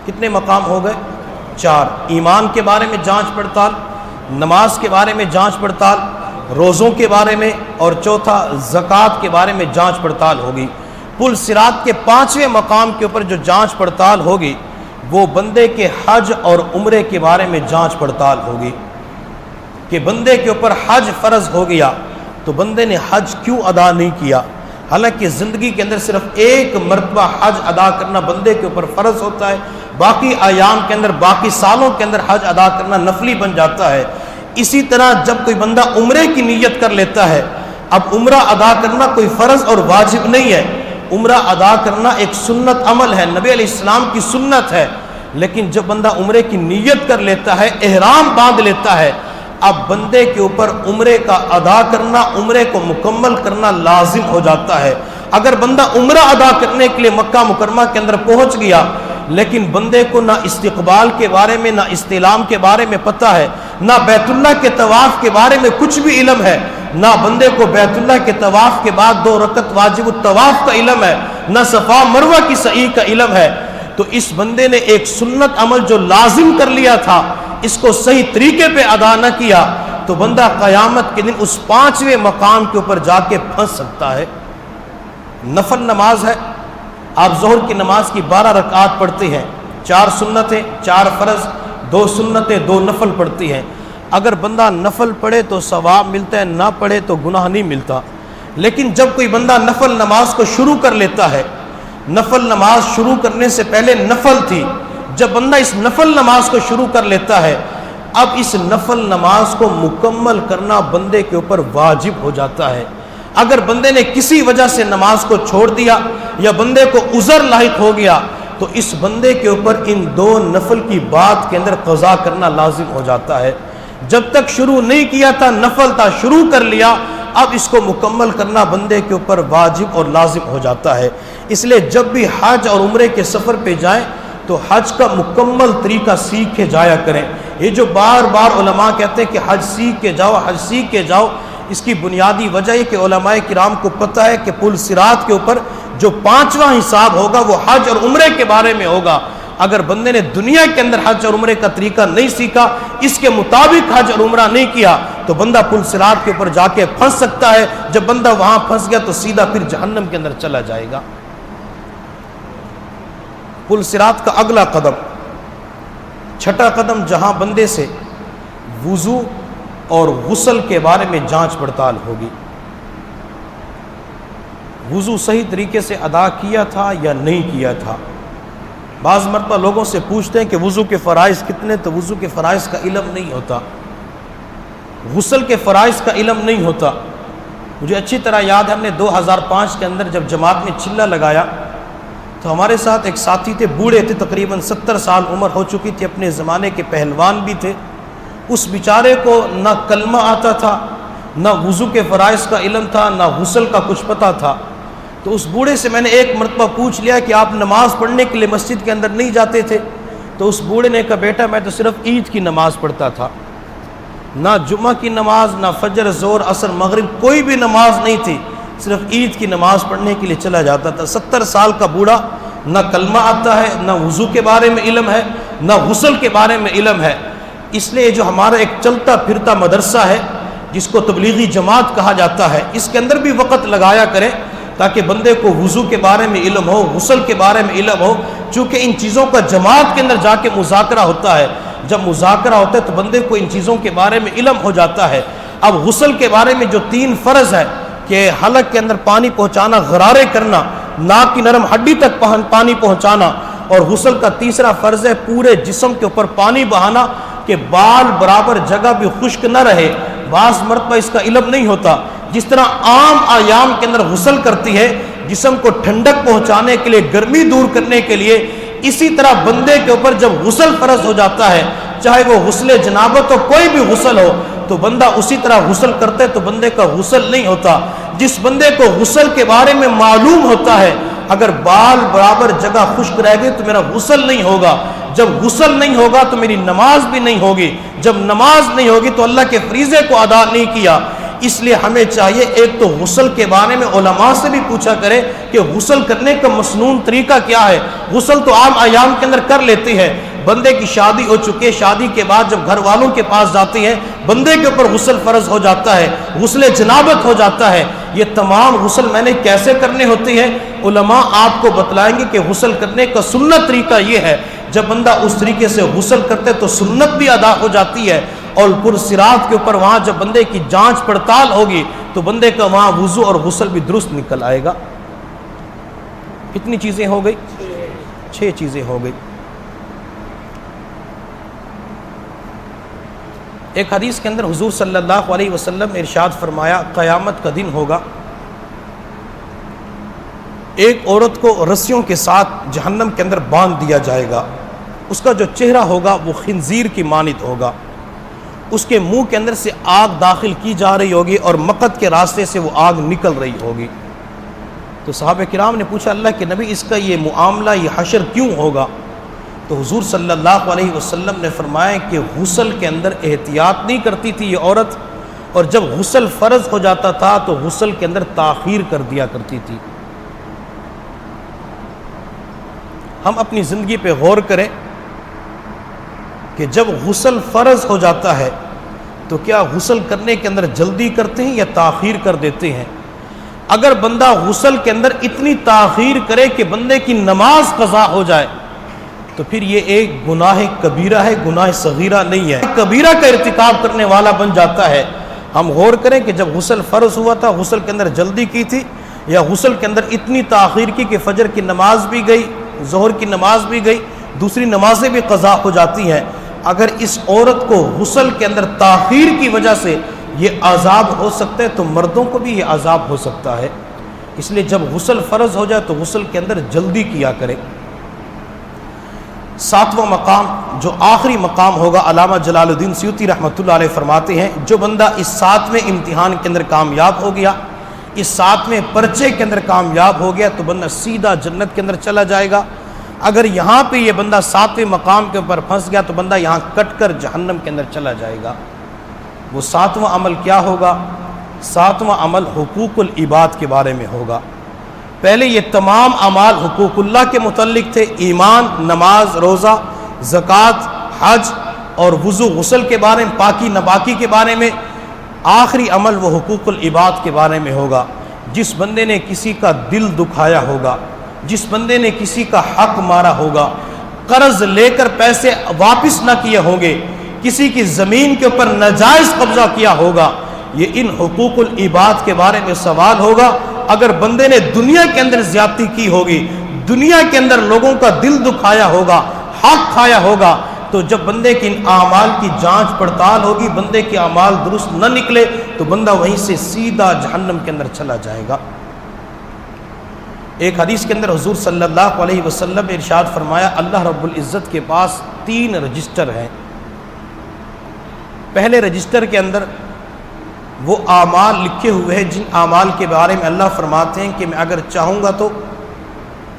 کتنے مقام ہو گئے؟ 4۔ ایمان کے بارے میں جانچ پڑتال، نماز کے بارے میں جانچ پڑتال، روزوں کے بارے میں، اور چوتھا زکوٰۃ کے بارے میں جانچ پڑتال ہوگی۔ پل صراط کے 5ویں مقام کے اوپر جو جانچ پڑتال ہوگی وہ بندے کے حج اور عمرے کے بارے میں جانچ پڑتال ہوگی کہ بندے کے اوپر حج فرض ہو گیا تو بندے نے حج کیوں ادا نہیں کیا، حالانکہ زندگی کے اندر صرف ایک مرتبہ حج ادا کرنا بندے کے اوپر فرض ہوتا ہے، باقی ایام کے اندر، باقی سالوں کے اندر حج ادا کرنا نفلی بن جاتا ہے۔ اسی طرح جب کوئی بندہ عمرے کی نیت کر لیتا ہے، اب عمرہ ادا کرنا کوئی فرض اور واجب نہیں ہے، عمرہ ادا کرنا ایک سنت عمل ہے، نبی علیہ السلام کی سنت ہے، لیکن جب بندہ عمرے کی نیت کر لیتا ہے، احرام باندھ لیتا ہے، اب بندے کے اوپر عمرے کا ادا کرنا، عمرے کو مکمل کرنا لازم ہو جاتا ہے۔ اگر بندہ عمرہ ادا کرنے کے لیے مکہ مکرمہ کے اندر پہنچ گیا لیکن بندے کو نہ استقبال کے بارے میں، نہ استلام کے بارے میں پتہ ہے، نہ بیت اللہ کے طواف کے بارے میں کچھ بھی علم ہے، نہ بندے کو بیت اللہ کے طواف کے بعد 2 رکعت واجب الطواف کا علم ہے، نہ صفا مروہ کی سعی کا علم ہے، تو اس بندے نے ایک سنت عمل جو لازم کر لیا تھا اس کو صحیح طریقے پہ ادا نہ کیا تو بندہ قیامت کے دن اس 5ویں مقام کے اوپر جا کے پھنس سکتا ہے۔ نفل نماز ہے، آپ ظہر کی نماز کی 12 رکعات پڑھتے ہیں، 4 سنتیں، 4 فرض، 2 سنتیں، 2 نفل پڑھتی ہیں۔ اگر بندہ نفل پڑھے تو ثواب ملتا ہے، نہ پڑھے تو گناہ نہیں ملتا۔ لیکن جب کوئی بندہ نفل نماز کو شروع کر لیتا ہے، نفل نماز شروع کرنے سے پہلے نفل تھی، جب بندہ اس نفل نماز کو شروع کر لیتا ہے، اب اس نفل نماز کو مکمل کرنا بندے کے اوپر واجب ہو جاتا ہے۔ اگر بندے نے کسی وجہ سے نماز کو چھوڑ دیا یا بندے کو عذر لاحق ہو گیا تو اس بندے کے اوپر ان 2 نفل کی بات کے اندر قضا کرنا لازم ہو جاتا ہے۔ جب تک شروع نہیں کیا تھا نفل تھا، شروع کر لیا، اب اس کو مکمل کرنا بندے کے اوپر واجب اور لازم ہو جاتا ہے۔ اس لیے جب بھی حج اور عمرے کے سفر پہ جائیں تو حج کا مکمل طریقہ سیکھ کے جایا کریں۔ یہ جو بار بار علماء کہتے ہیں کہ حج سیکھ کے جاؤ، حج سیکھ کے جاؤ، اس کی بنیادی وجہ یہ کہ علماء کرام کو پتہ ہے کہ پل صراط کے اوپر جو 5واں حساب ہوگا وہ حج اور عمرے کے بارے میں ہوگا۔ اگر بندے نے دنیا کے اندر حج اور عمرے کا طریقہ نہیں سیکھا، اس کے مطابق حج اور عمرہ نہیں کیا تو بندہ پل صراط کے اوپر جا کے پھنس سکتا ہے۔ جب بندہ وہاں پھنس گیا تو سیدھا پھر جہنم کے اندر چلا جائے گا۔ پل صراط کا اگلا قدم، 6واں قدم، جہاں بندے سے وضو اور غسل کے بارے میں جانچ پڑتال ہوگی۔ وضو صحیح طریقے سے ادا کیا تھا یا نہیں کیا تھا۔ بعض مرتبہ لوگوں سے پوچھتے ہیں کہ وضو کے فرائض کتنے، تو وضو کے فرائض کا علم نہیں ہوتا، غسل کے فرائض کا علم نہیں ہوتا۔ مجھے اچھی طرح یاد ہے، ہم نے 2005 کے اندر جب جماعت میں چلہ لگایا تو ہمارے ساتھ ایک ساتھی تھے، بوڑھے تھے، تقریباً 70 سال عمر ہو چکی تھی، اپنے زمانے کے پہلوان بھی تھے۔ اس بیچارے کو نہ کلمہ آتا تھا، نہ وضو کے فرائض کا علم تھا، نہ غسل کا کچھ پتہ تھا۔ تو اس بوڑھے سے میں نے ایک مرتبہ پوچھ لیا کہ آپ نماز پڑھنے کے لیے مسجد کے اندر نہیں جاتے تھے؟ تو اس بوڑھے نے کہا بیٹا میں تو صرف عید کی نماز پڑھتا تھا، نہ جمعہ کی نماز، نہ فجر، ظہر، عصر، مغرب، کوئی بھی نماز نہیں تھی، صرف عید کی نماز پڑھنے کے لیے چلا جاتا تھا۔ 70 سال کا بوڑھا، نہ کلمہ آتا ہے، نہ وضو کے بارے میں علم ہے، نہ غسل کے بارے میں علم ہے۔ اس لیے جو ہمارا ایک چلتا پھرتا مدرسہ ہے جس کو تبلیغی جماعت کہا جاتا ہے، اس کے اندر بھی وقت لگایا کریں تاکہ بندے کو وضو کے بارے میں علم ہو، غسل کے بارے میں علم ہو، چونکہ ان چیزوں کا جماعت کے اندر جا کے مذاکرہ ہوتا ہے۔ جب مذاکرہ ہوتا ہے تو بندے کو ان چیزوں کے بارے میں علم ہو جاتا ہے۔ اب غسل کے بارے میں جو 3 فرض ہے کہ حلق کے اندر پانی پہنچانا، غرارے کرنا، ناک کی نرم ہڈی تک پانی پہنچانا، اور غسل کا تیسرا فرض ہے پورے جسم کے اوپر پانی بہانا کہ بال برابر جگہ بھی خشک نہ رہے۔ بعض مرتبہ اس کا علم نہیں ہوتا، جس طرح عام ایام کے اندر غسل کرتی ہے جسم کو ٹھنڈک پہنچانے کے لیے، گرمی دور کرنے کے لیے، اسی طرح بندے کے اوپر جب غسل فرض ہو جاتا ہے، چاہے وہ غسل جنابت ہو، کوئی بھی غسل ہو، تو بندہ اسی طرح غسل کرتے تو بندے کا غسل نہیں ہوتا۔ جس بندے کو غسل کے بارے میں معلوم ہوتا ہے اگر بال برابر جگہ خشک رہ گئی تو میرا غسل نہیں ہوگا، جب غسل نہیں ہوگا تو میری نماز بھی نہیں ہوگی، جب نماز نہیں ہوگی تو اللہ کے فریضے کو ادا نہیں کیا۔ اس لیے ہمیں چاہیے ایک تو غسل کے بارے میں علماء سے بھی پوچھا کرے کہ غسل کرنے کا مسنون طریقہ کیا ہے۔ غسل تو عام ایام کے اندر کر لیتے ہیں، بندے کی شادی ہو چکے، شادی کے بعد جب گھر والوں کے پاس جاتے ہیں بندے کے اوپر غسل فرض ہو جاتا ہے، غسل جنابت ہو جاتا ہے۔ یہ تمام غسل میں نے کیسے کرنے ہوتے ہیں؟ علماء آپ کو بتلائیں گے کہ غسل کرنے کا سنت طریقہ یہ ہے، جب بندہ اس طریقے سے غسل کرتے تو سنت بھی ادا ہو جاتی ہے، اور پرصراط کے اوپر وہاں جب بندے کی جانچ پڑتال ہوگی تو بندے کا وہاں وضو اور غسل بھی درست نکل آئے گا۔ کتنی چیزیں ہو گئی؟ 6 چیزیں ہو گئی۔ ایک حدیث کے اندر حضور صلی اللہ علیہ وسلم نے ارشاد فرمایا، قیامت کا دن ہوگا، ایک عورت کو رسیوں کے ساتھ جہنم کے اندر باندھ دیا جائے گا، اس کا جو چہرہ ہوگا وہ خنزیر کی مانند ہوگا، اس کے منہ کے اندر سے آگ داخل کی جا رہی ہوگی اور مقد کے راستے سے وہ آگ نکل رہی ہوگی۔ تو صحابہ کرام نے پوچھا، اللہ کے نبی اس کا یہ معاملہ، یہ حشر کیوں ہوگا؟ تو حضور صلی اللہ علیہ وسلم نے فرمایا کہ غسل کے اندر احتیاط نہیں کرتی تھی یہ عورت، اور جب غسل فرض ہو جاتا تھا تو غسل کے اندر تاخیر کر دیا کرتی تھی۔ ہم اپنی زندگی پہ غور کریں کہ جب غسل فرض ہو جاتا ہے تو کیا غسل کرنے کے اندر جلدی کرتے ہیں یا تاخیر کر دیتے ہیں؟ اگر بندہ غسل کے اندر اتنی تاخیر کرے کہ بندے کی نماز قضا ہو جائے تو پھر یہ ایک گناہ کبیرہ ہے، گناہ صغیرہ نہیں ہے، کبیرہ کا ارتکاب کرنے والا بن جاتا ہے۔ ہم غور کریں کہ جب غسل فرض ہوا تھا غسل کے اندر جلدی کی تھی یا غسل کے اندر اتنی تاخیر کی کہ فجر کی نماز بھی گئی، ظہر کی نماز بھی گئی، دوسری نمازیں بھی قضا ہو جاتی ہیں۔ اگر اس عورت کو غسل کے اندر تاخیر کی وجہ سے یہ عذاب ہو سکتا ہے تو مردوں کو بھی یہ عذاب ہو سکتا ہے۔ اس لیے جب غسل فرض ہو جائے تو غسل کے اندر جلدی کیا کرے۔ 7واں مقام جو آخری مقام ہوگا، علامہ جلال الدین سیوطی رحمۃ اللہ علیہ فرماتے ہیں، جو بندہ اس 7ویں امتحان کے اندر کامیاب ہو گیا، اس 7ویں پرچے کے اندر کامیاب ہو گیا تو بندہ سیدھا جنت کے اندر چلا جائے گا۔ اگر یہاں پہ یہ بندہ 7ویں مقام کے اوپر پھنس گیا تو بندہ یہاں کٹ کر جہنم کے اندر چلا جائے گا۔ وہ 7واں عمل کیا ہوگا؟ 7واں عمل حقوق العباد کے بارے میں ہوگا۔ پہلے یہ تمام اعمال حقوق اللہ کے متعلق تھے، ایمان، نماز، روزہ، زکوٰۃ، حج اور وضو غسل کے بارے میں، پاکی ناپاکی کے بارے میں۔ آخری عمل وہ حقوق العباد کے بارے میں ہوگا۔ جس بندے نے کسی کا دل دکھایا ہوگا، جس بندے نے کسی کا حق مارا ہوگا، قرض لے کر پیسے واپس نہ کیے ہوں گے، کسی کی زمین کے اوپر ناجائز قبضہ کیا ہوگا، یہ ان حقوق العباد کے بارے میں سوال ہوگا۔ اگر بندے نے دنیا کے اندر زیادتی کی ہوگی، دنیا کے اندر لوگوں کا دل دکھایا ہوگا، حق کھایا ہوگا، تو جب بندے کی ان اعمال کی جانچ پڑتال ہوگی، بندے کے اعمال درست نہ نکلے تو بندہ وہیں سے سیدھا جہنم کے اندر چلا جائے گا۔ ایک حدیث کے اندر حضور صلی اللہ علیہ وسلم نے ارشاد فرمایا، اللہ رب العزت کے پاس 3 رجسٹر ہیں۔ پہلے رجسٹر کے اندر وہ اعمال لکھے ہوئے ہیں جن اعمال کے بارے میں اللہ فرماتے ہیں کہ میں اگر چاہوں گا تو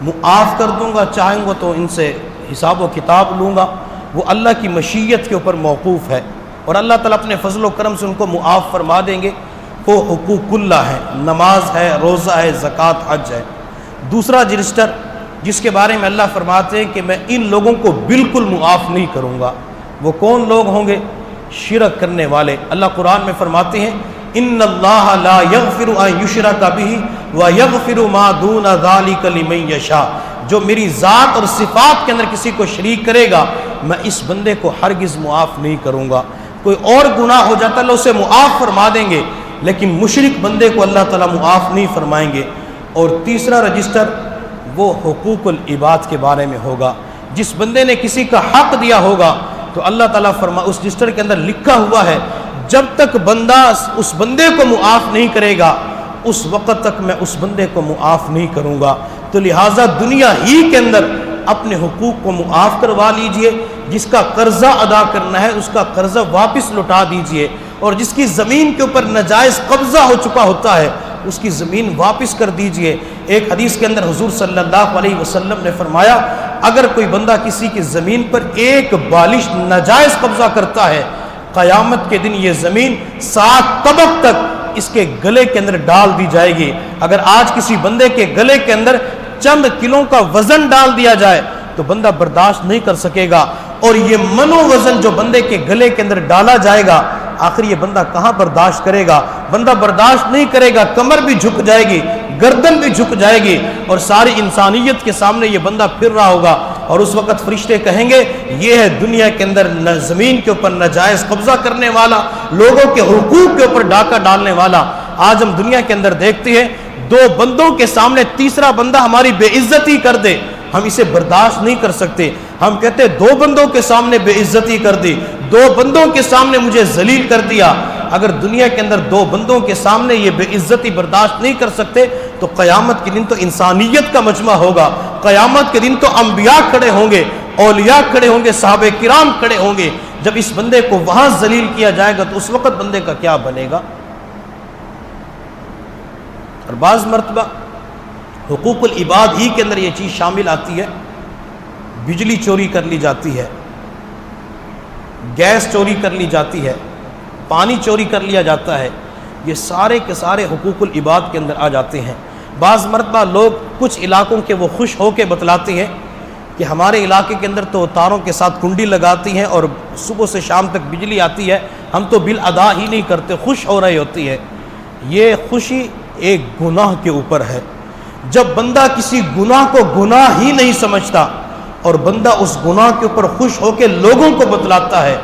معاف کر دوں گا، چاہوں گا تو ان سے حساب و کتاب لوں گا۔ وہ اللہ کی مشیت کے اوپر موقوف ہے اور اللہ تعالیٰ اپنے فضل و کرم سے ان کو معاف فرما دیں گے۔ وہ حقوق اللہ ہے، نماز ہے، روزہ ہے، زکوٰۃ، حج ہے۔ دوسرا رجسٹر جس کے بارے میں اللہ فرماتے ہیں کہ میں ان لوگوں کو بالکل معاف نہیں کروں گا، وہ کون لوگ ہوں گے؟ شرک کرنے والے۔ اللہ قرآن میں فرماتے ہیں، ان اللہ لا یغفر ان یشرک بہ ویغفر ما دون ذلک لمن یشاء۔ جو میری ذات اور صفات کے اندر کسی کو شریک کرے گا میں اس بندے کو ہرگز معاف نہیں کروں گا۔ کوئی اور گناہ ہو جاتا اللہ اسے معاف فرما دیں گے، لیکن مشرک بندے کو اللہ تعالیٰ معاف نہیں فرمائیں گے۔ اور تیسرا رجسٹر وہ حقوق العباد کے بارے میں ہوگا۔ جس بندے نے کسی کا حق دیا ہوگا تو اللہ تعالیٰ اس رجسٹر کے اندر لکھا ہوا ہے، جب تک بندہ اس بندے کو معاف نہیں کرے گا اس وقت تک میں اس بندے کو معاف نہیں کروں گا۔ تو لہٰذا دنیا ہی کے اندر اپنے حقوق کو معاف کروا لیجئے، جس کا قرضہ ادا کرنا ہے اس کا قرضہ واپس لوٹا دیجئے، اور جس کی زمین کے اوپر ناجائز قبضہ ہو چکا ہوتا ہے اس کی زمین واپس کر دیجئے۔ ایک حدیث کے اندر حضور صلی اللہ علیہ وسلم نے فرمایا، اگر کوئی بندہ کسی کی زمین پر ایک بالش ناجائز قبضہ کرتا ہے، قیامت کے دن یہ زمین 7 طبق تک اس کے گلے کے اندر ڈال دی جائے گی۔ اگر آج کسی بندے کے گلے کے اندر چند کلوں کا وزن ڈال دیا جائے تو بندہ برداشت نہیں کر سکے گا، اور یہ منو وزن جو بندے کے گلے کے اندر ڈالا جائے گا، آخر یہ بندہ کہاں برداشت کرے گا؟ بندہ برداشت نہیں کرے گا، کمر بھی جھک جائے گی، گردن بھی جھک جائے گی، اور ساری انسانیت کے سامنے یہ بندہ پھر رہا ہوگا، اور اس وقت فرشتے کہیں گے یہ ہے دنیا کے اندر زمین کے اوپر ناجائز قبضہ کرنے والا، لوگوں کے حقوق کے اوپر ڈاکہ ڈالنے والا۔ آج ہم دنیا کے اندر دیکھتے ہیں دو بندوں کے سامنے تیسرا بندہ ہماری بے عزتی کر دے، ہم اسے برداشت نہیں کر سکتے۔ ہم کہتے ہیں دو بندوں کے سامنے بے عزتی کر دی، دو بندوں کے سامنے مجھے ذلیل کر دیا۔ اگر دنیا کے اندر دو بندوں کے سامنے یہ بے عزتی برداشت نہیں کر سکتے تو قیامت کے دن تو انسانیت کا مجمع ہوگا، قیامت کے دن تو انبیاء کھڑے ہوں گے، اولیاء کھڑے ہوں گے، صحابہ کرام کھڑے ہوں گے۔ جب اس بندے کو وہاں ذلیل کیا جائے گا تو اس وقت بندے کا کیا بنے گا؟ اور بعض مرتبہ حقوق العباد ہی کے اندر یہ چیز شامل آتی ہے، بجلی چوری کر لی جاتی ہے، گیس چوری کر لی جاتی ہے، پانی چوری کر لیا جاتا ہے، یہ سارے کے سارے حقوق العباد کے اندر آ جاتے ہیں۔ بعض مرتبہ لوگ کچھ علاقوں کے وہ خوش ہو کے بتلاتے ہیں کہ ہمارے علاقے کے اندر تو تاروں کے ساتھ کنڈی لگاتی ہیں اور صبح سے شام تک بجلی آتی ہے، ہم تو بل ادا ہی نہیں کرتے، خوش ہو رہی ہوتی ہے۔ یہ خوشی ایک گناہ کے اوپر ہے۔ جب بندہ کسی گناہ کو گناہ ہی نہیں سمجھتا اور بندہ اس گناہ کے اوپر خوش ہو کے لوگوں کو بتلاتا ہے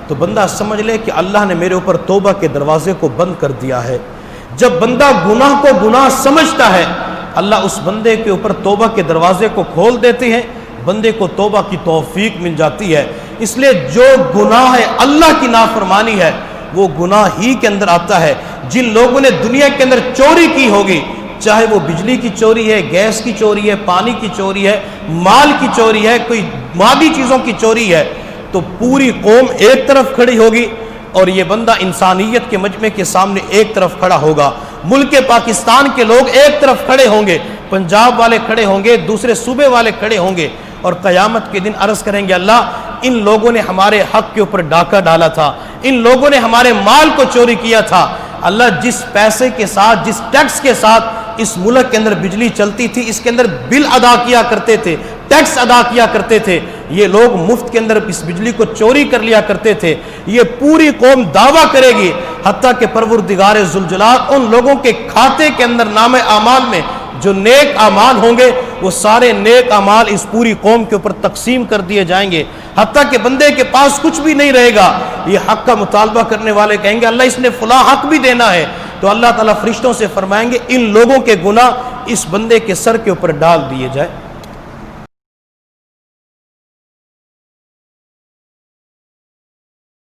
تو بندہ سمجھ لے کہ اللہ نے میرے اوپر توبہ کے دروازے کو بند کر دیا ہے۔ جب بندہ گناہ کو گناہ سمجھتا ہے اللہ اس بندے کے اوپر توبہ کے دروازے کو کھول دیتے ہیں، بندے کو توبہ کی توفیق مل جاتی ہے۔ اس لیے جو گناہ ہے اللہ کی نافرمانی ہے وہ گناہ ہی کے اندر آتا ہے۔ جن لوگوں نے دنیا کے اندر چوری کی ہوگی، چاہے وہ بجلی کی چوری ہے، گیس کی چوری ہے، پانی کی چوری ہے، مال کی چوری ہے، کوئی مادی چیزوں کی چوری ہے، تو پوری قوم ایک طرف کھڑی ہوگی اور یہ بندہ انسانیت کے مجمع کے سامنے ایک طرف کھڑا ہوگا۔ ملک پاکستان کے لوگ ایک طرف کھڑے ہوں گے، پنجاب والے کھڑے ہوں گے، دوسرے صوبے والے کھڑے ہوں گے، اور قیامت کے دن عرض کریں گے اللہ ان لوگوں نے ہمارے حق کے اوپر ڈاکہ ڈالا تھا، ان لوگوں نے ہمارے مال کو چوری کیا تھا۔ اللہ جس پیسے کے ساتھ، جس ٹیکس کے ساتھ اس ملک کے اندر بجلی چلتی تھی، اس کے اندر بل ادا کیا کرتے تھے، ٹیکس ادا کیا کرتے تھے، یہ لوگ مفت کے اندر اس بجلی کو چوری کر لیا کرتے تھے۔ یہ پوری قوم دعویٰ کرے گی، حتیٰ کہ پروردگار ذوالجلال ان لوگوں کے کھاتے کے اندر نام اعمال میں جو نیک اعمال ہوں گے وہ سارے نیک اعمال اس پوری قوم کے اوپر تقسیم کر دیے جائیں گے، حتیٰ کہ بندے کے پاس کچھ بھی نہیں رہے گا۔ یہ حق کا مطالبہ کرنے والے کہیں گے اللہ اس نے فلاں حق بھی دینا ہے، تو اللہ تعالیٰ فرشتوں سے فرمائیں گے ان لوگوں کے گناہ اس بندے کے سر کے اوپر ڈال دیے جائے۔